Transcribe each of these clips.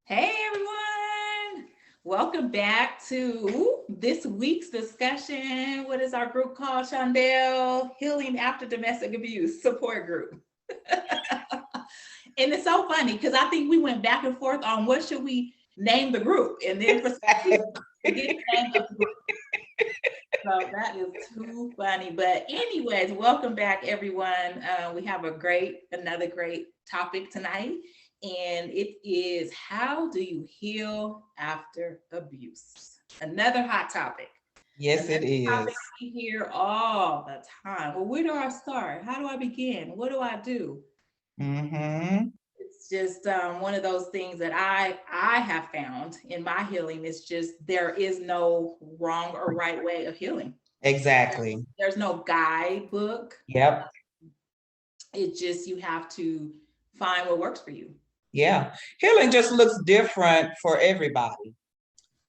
Hey everyone, welcome back to this week's discussion. What is our group called, Shondale? Healing After Domestic Abuse Support Group. And it's so funny because I think we went back and forth on what should we name the group, and then for some reason, forget the name of the group. So that is too funny. But anyways, welcome back everyone. We have another great topic tonight. And it is, how do you heal after abuse? Another hot topic. Yes, it Topic is. we hear all the time. Well, where do I start? How do I begin? What do I do? Mm-hmm. It's just one of those things that I have found in my healing. It's just there is no wrong or right way of healing. Exactly. There's no guidebook. Yep. It's just you have to find what works for you. Yeah. Healing just looks different for everybody.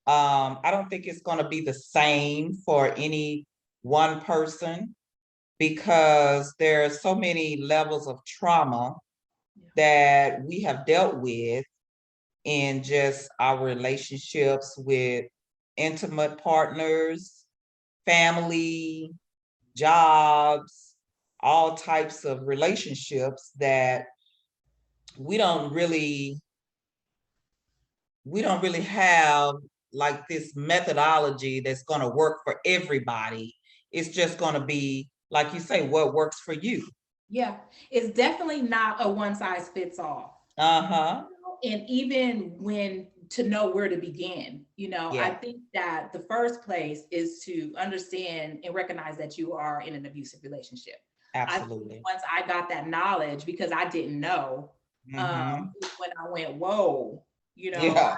I don't think it's going to be the same for any one person because there are so many levels of trauma that we have dealt with in just our relationships with intimate partners, family, jobs, all types of relationships that we don't really we don't really have like this methodology that's going to work for everybody. It's just going to be, like you say, what works for you. Yeah, it's definitely not a one size fits all. Uh-huh. And even when to know where to begin, I Yeah, think that the first place is to understand and recognize that you are in an abusive relationship. I think absolutely. once I got that knowledge, because I didn't know, Mm-hmm. is when I went, whoa, Yeah.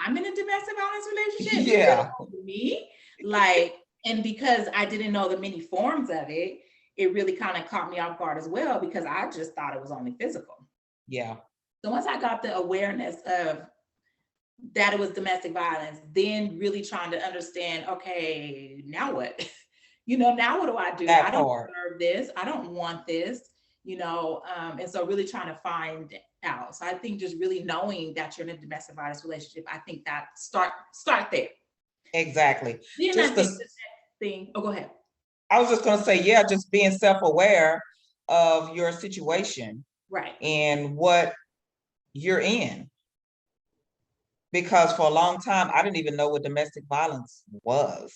I'm in a domestic violence relationship. This Yeah. happened to me. Like, and because I didn't know the many forms of it, it really kind of caught me off guard as well, because I just thought it was only physical. Yeah. So once I got the awareness of that it was domestic violence, then really trying to understand, okay, now what? Now what do I do? I That don't part. deserve this. I don't want this, and so really trying to find out. So I think just really knowing that you're in a domestic violence relationship, I think that start there. Exactly. Then I Just think the the next thing, oh, go ahead. I was just gonna say, yeah, just being self-aware of your situation Right. and what you're in. Because for a long time I didn't even know what domestic violence was.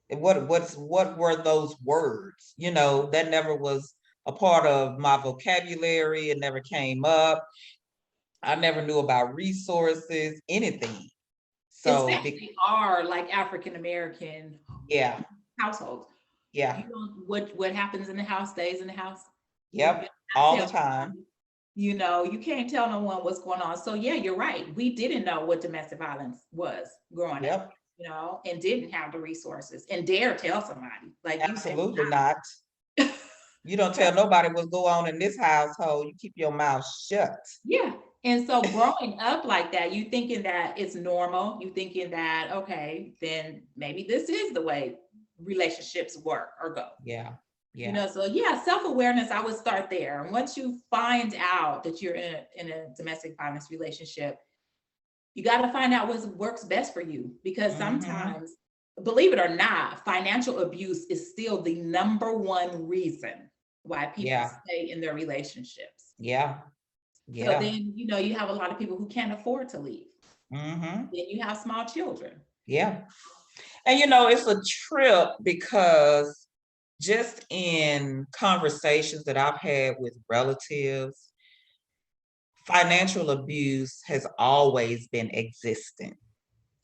And what were those words? That never was a part of my vocabulary. It never came up. I never knew about resources, anything. So Especially our like African American yeah, households. yeah, You don't, what happens in the house stays in the house. You better yep, not all the tell time. nobody. You can't tell no one what's going on. So yeah, you're right. We didn't know what domestic violence was growing up, Yep, and didn't have the resources and dare tell somebody. Like you said, absolutely not. not. You don't tell nobody what's going on in this household. You keep your mouth shut. Yeah. And so growing up like that, you thinking that it's normal, you thinking that, okay, then maybe this is the way relationships work or go. Yeah, yeah, So yeah, self-awareness, I would start there. And once you find out that you're in a domestic violence relationship, you got to find out what works best for you, because mm-hmm. sometimes, believe it or not, financial abuse is still the number one reason why people Yeah, stay in their relationships. yeah, So yeah, then, you have a lot of people who can't afford to leave. mm-hmm. Then you have small children. Yeah. And it's a trip because just in conversations that I've had with relatives, financial abuse has always been existent,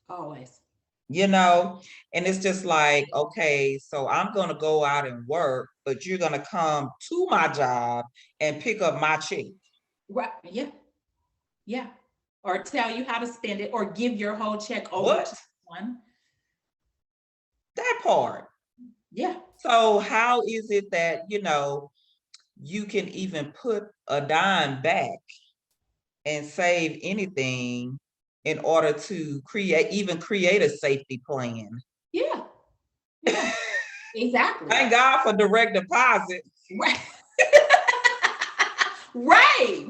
Always. you know? And it's just like, okay, so I'm going to go out and work, but you're going to come to my job and pick up my check. Right. Yeah. Yeah. Or tell you how to spend it, or give your whole check over What? to someone. That part. Yeah. So how is it that, you can even put a dime back and save anything in order to create a safety plan? Yeah. Yeah. Exactly. Thank God for direct deposit. Right. Right.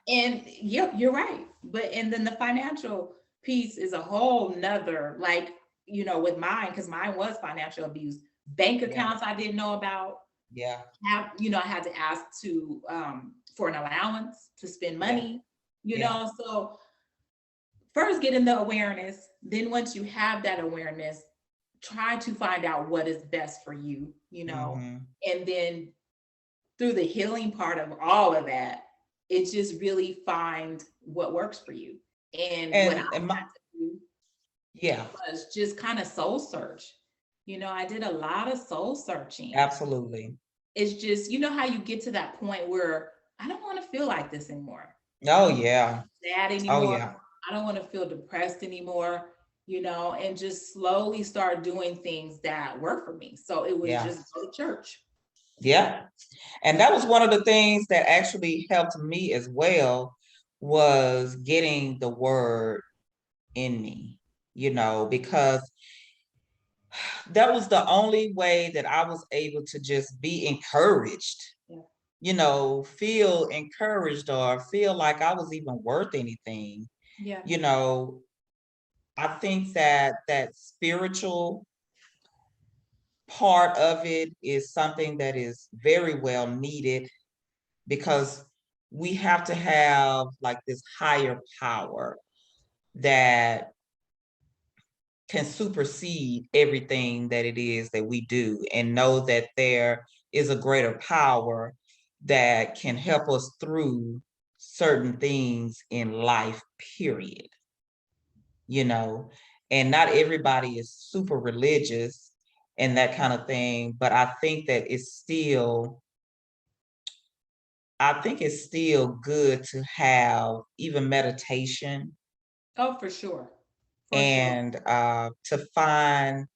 And yep, you're right. But and then the financial piece is a whole nother, like, with mine, because mine was financial abuse. Bank Yeah, accounts I didn't know about. yeah, I had to ask to for an allowance to spend yeah, money, yeah. So first getting the awareness, then once you have that awareness, try to find out what is best for you, Hmm. and then through the healing part of all of that, it's just really find what works for you. And what I And my, had to do yeah, was just kind of soul search. I did a lot of soul searching. absolutely. It's just, how you get to that point where I don't want to feel like this anymore. I Oh don't want yeah. to be sad Oh anymore. yeah. I don't want to feel depressed anymore, and just slowly start doing things that work for me. So it was Yeah. just go to church. Yeah. And that was one of the things that actually helped me as well, was getting the word in me, because that was the only way that I was able to just be encouraged, Yeah. feel encouraged or feel like I was even worth anything. Yeah. You know, I think that that spiritual part of it is something that is very well needed, because we have to have like this higher power that can supersede everything that it is that we do, and know that there is a greater power that can help us through certain things in life, period. you know, and not everybody is super religious and that kind of thing, but I think it's still good to have even meditation, Oh, for sure. For sure. and to find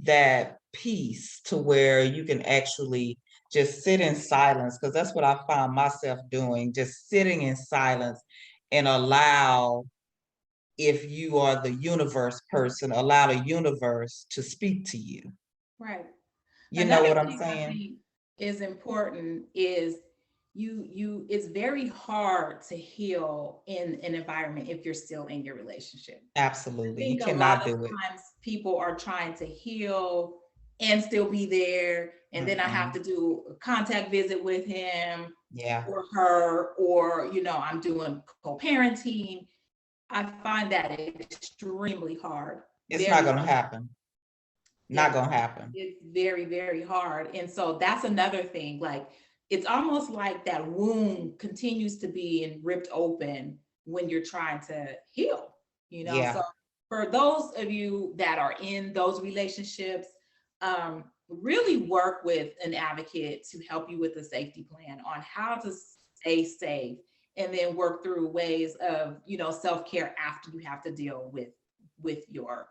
that peace to where you can actually just sit in silence, because that's what I found myself doing, just sitting in silence and allow, if you are the universe person, allow the universe to speak to you. Right. You know Another what I'm thing I saying? think is important is it's very hard to heal in an environment if you're still in your relationship. I Absolutely. You think a lot cannot of do it. times people are trying to heal and still be there, and then I have Mm-mm. to do a contact visit with him Yeah, or her, or I'm doing co-parenting. I find that extremely hard. it's not Very going to hard. happen. Yeah, Not going to happen. it's very, very hard. And so that's another thing. Like, it's almost like that wound continues to be ripped open when you're trying to heal, Yeah, So for those of you that are in those relationships, really work with an advocate to help you with a safety plan on how to stay safe, and then work through ways of, self-care after you have to deal with your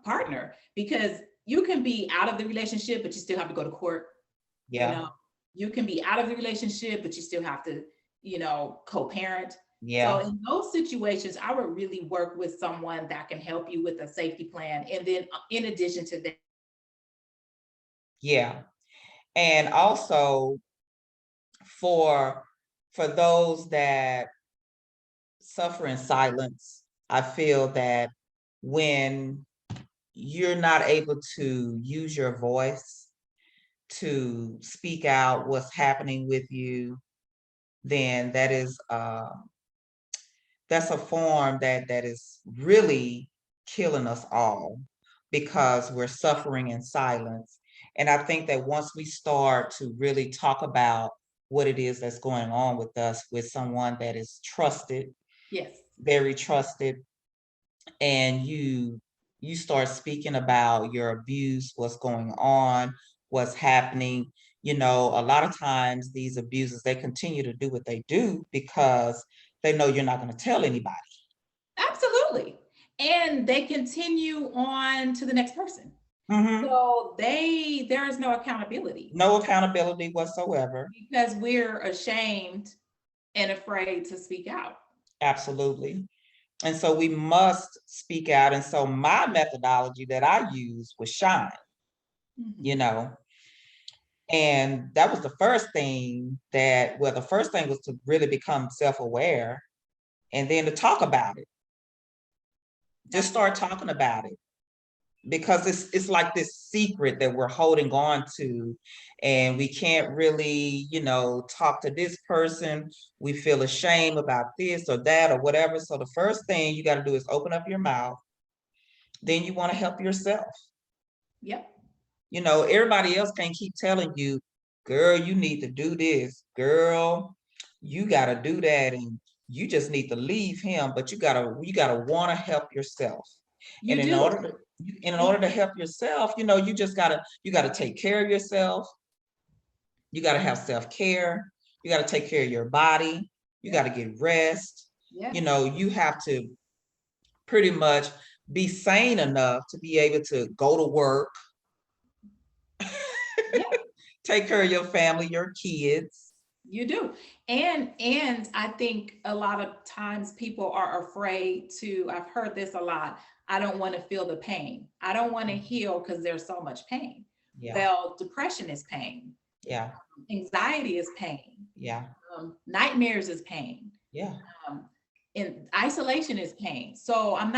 partner, because you can be out of the relationship, but you still have to go to court. You yeah, know, you can be out of the relationship, but you still have to, co-parent. So yeah, in those situations, I would really work with someone that can help you with a safety plan. And then in addition to that, yeah. And also for for those that suffer in silence, I feel that when you're not able to use your voice to speak out what's happening with you, then that's a form that is really killing us all, because we're suffering in silence. And I think that once we start to really talk about what it is that's going on with us, with someone that is trusted, yes, very trusted, and you start speaking about your abuse, what's going on, what's happening. A lot of times these abusers, they continue to do what they do because they know you're not going to tell anybody. absolutely. And they continue on to the next person. Hmm. So there is no accountability No accountability whatsoever. because we're ashamed and afraid to speak out. Absolutely. And so we must speak out. And so my methodology that I used was shine, you Mhm. know. And that was the first thing, the first thing was to really become self-aware and then to talk about it. Just start talking about it, because it's like this secret that we're holding on to, and we can't really, talk to this person. We feel ashamed about this or that or whatever. So the first thing you got to do is open up your mouth. Then you want to help yourself. Yep. Everybody else can't keep telling you, girl, you need to do this, girl, you got to do that, and you just need to leave him. But you gotta want to help yourself. You And in do. order to help yourself, you gotta take care of yourself. You gotta have self-care. You gotta take care of your body. You gotta get rest. Yeah. You have to pretty much be sane enough to be able to go to work, Yeah. take care of your family, your kids. You do. And I think a lot of times people are afraid to, I've heard this a lot. I don't want to feel the pain. I don't want to heal because there's so much pain. Yeah. Well, depression is pain. Yeah. Anxiety is pain. Yeah. Nightmares is pain. Yeah. And isolation is pain. So I'm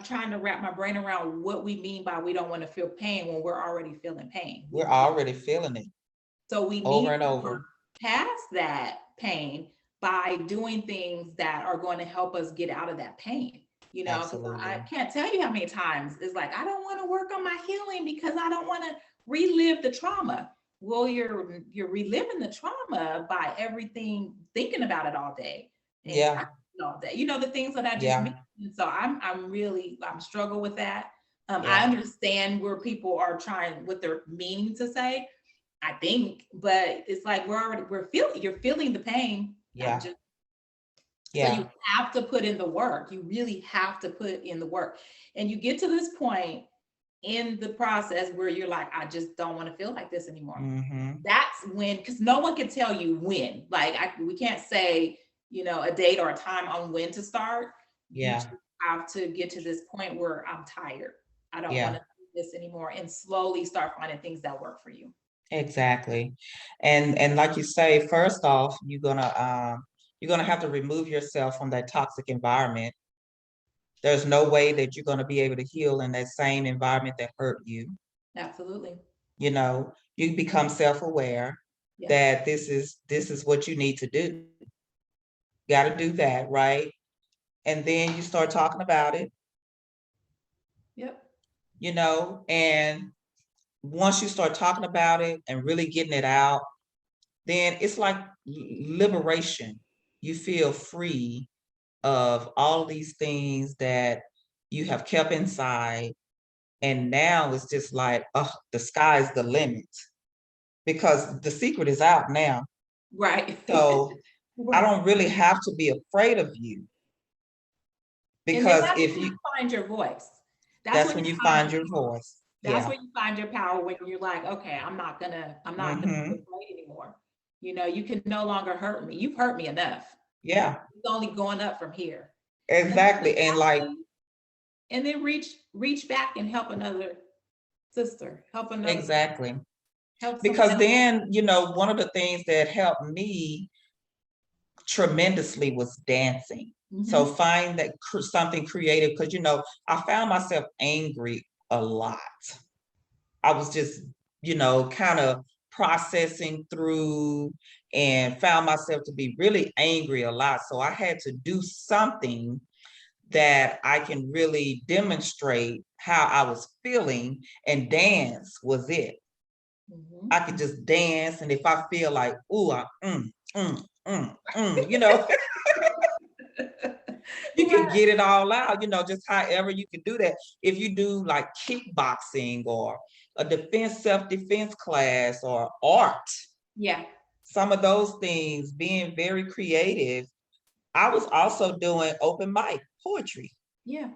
trying to wrap my brain around what we mean by we don't want to feel pain when we're already feeling pain. We're already feeling it. So we over need and over past that pain by doing things that are going to help us get out of that pain. Absolutely. I can't tell you how many times it's like, I don't want to work on my healing because I don't want to relive the trauma. Well, you're reliving the trauma by thinking about it all day. Yeah. All day. The things that I just mentioned. So I'm struggle with that. I understand where people are trying, what they're meaning to say, I think, but it's like you're feeling the pain. Yeah. So you have to put in the work. You really have to put in the work. And you get to this point in the process where you're like, I just don't want to feel like this anymore. Mm-hmm. That's when, because no one can tell you when. We can't say, a date or a time on when to start. Yeah. You have to get to this point where I'm tired. I don't want to do this anymore, and slowly start finding things that work for you. Exactly. And like you say, first off, you're gonna have to remove yourself from that toxic environment. There's no way that you're gonna be able to heal in that same environment that hurt you. Absolutely. You become self-aware that this is what you need to do. Got to do that, right? And then you start talking about it. Yep. And once you start talking about it and really getting it out, then it's like liberation. You feel free of all these things that you have kept inside. And now it's just like, oh, the sky's the limit, because the secret is out now. Right. So I don't really have to be afraid of you. Because if you find your voice, that's when you find your voice. That's when you find your power, when you're like, okay, I'm not gonna be afraid anymore. You can no longer hurt me. You've hurt me enough. Yeah. It's only going up from here. Exactly. And then reach back and help another sister, help another. Exactly. Because then, one of the things that helped me tremendously was dancing. Mm-hmm. So find that something creative, because I found myself angry a lot. I was just kind of processing through, and found myself to be really angry a lot. So I had to do something that I can really demonstrate how I was feeling, and dance was it. Mm-hmm. I could just dance, and if I feel like, ooh, you can get it all out, just however you can do that. If you do like kickboxing or a self-defense class or art. Yeah. Some of those things, being very creative. I was also doing open mic poetry. Yeah.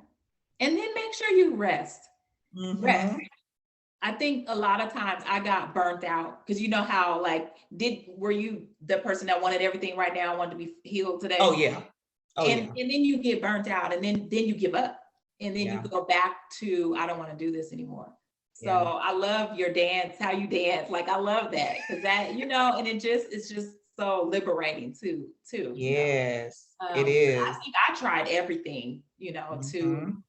And then make sure you rest. Mm-hmm. Rest. I think a lot of times I got burnt out, because how were you the person that wanted everything right now, wanted to be healed today? Oh yeah. And then you get burnt out, and then you give up, and then you go back to, I don't want to do this anymore. So I love your dance, how you dance. I love that, because that, and it's just so liberating too. Yes, it I is. think I tried everything, to Mhm.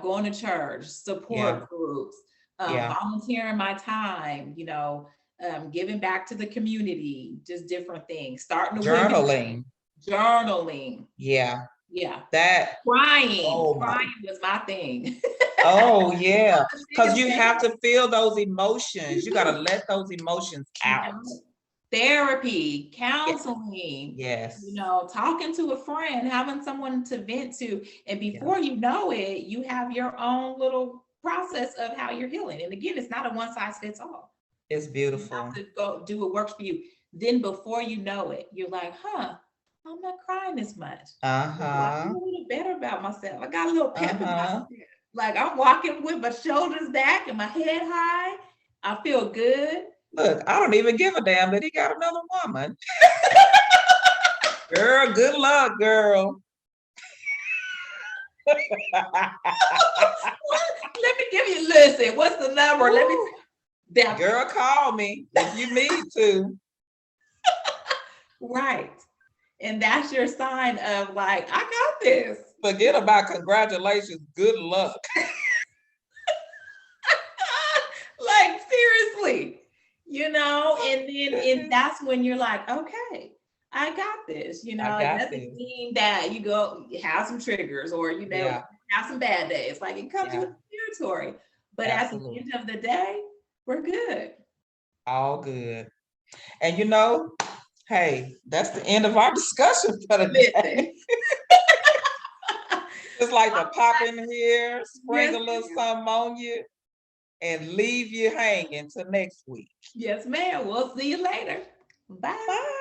going to church, Yeah, support groups, yeah. volunteering my time, giving back to the community, just different things. Starting the women Journaling. journaling. Yeah, Yeah. that, Crying. oh my, Crying was my thing. oh yeah. The Because biggest you thing have to feel those emotions. you You got to do. let those emotions You out. know, therapy, Yeah. counseling, Yes. talking to a friend, having someone to vent to. And Yeah. before you know it, you have your own little process of how you're healing. And again, it's not a one size fits all. It's You have beautiful. to go do what works for you. Then before you know it, you're like, I'm not crying as much. Ooh, I feel Uh-huh. a little better about myself. I got a little pep in my Uh-huh. step. Like I'm walking with my shoulders back and my head high. I feel good. Look, I don't even give a damn that he got another woman. Girl, good luck, girl. Let me give you, listen, what's the number? Let me, Woo. that, Girl, call me if you need to. right. And that's your sign of like, I got this. Forget about congratulations. Good luck. Like, seriously, and that's when you're like, okay, I got this. I It got doesn't this. mean that you have some triggers or, Yeah, have some bad days. Like it comes yeah, with the territory. But at the absolutely. end of the day, we're good. All good. And hey, that's the end of our discussion for the day. Listen. Just like to pop in here, spring Yes, a little ma'am. something on you, and leave you hanging till next week. Yes, ma'am. We'll see you later. Bye. Bye.